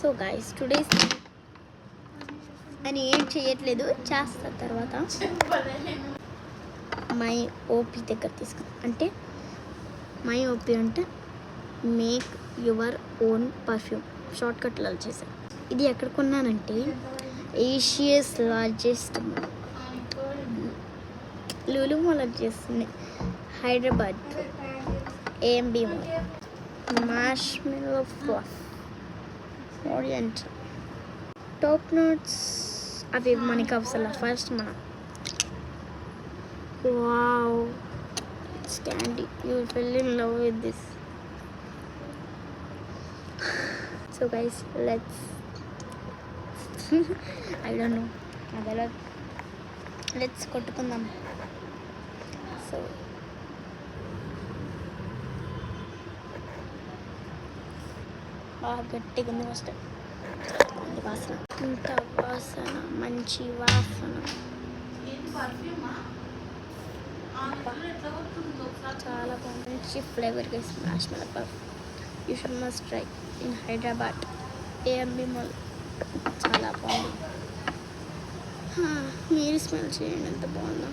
So guys today's అని ఏం చేయట్లేదు, చేస్తా తర్వాత మై ఓపీ దగ్గర తీసుకున్నాం. అంటే మై ఓపీ అంటే మేక్ యువర్ ఓన్ పర్ఫ్యూమ్ షార్ట్కట్లో చేశాను. ఇది ఎక్కడ కొన్నానంటే ఏషియాస్ లార్జెస్ట్ లులు మాల్ చేస్తుంది, Hyderabad AMB mall. Marshmallow fluff orient top notes అవి మనకి అవసరం. ఫస్ట్ మనం wow it's candy, you fell in love with this. So guys let's I don't know అదలా లెట్స్ కొట్టుకుందాం. సో బాగా గట్టిగా ఉంది ఫస్ట్ వాసన, ఇంత వాసన, మంచి వాసన, చాలా బాగుంది, మంచి flavour guys. మార్ష్మెల్లో puff you should must try in Hyderabad AMB mall. చాలా బాగుంది. మీరు స్మెల్ చేయండి ఎంత బాగుందో.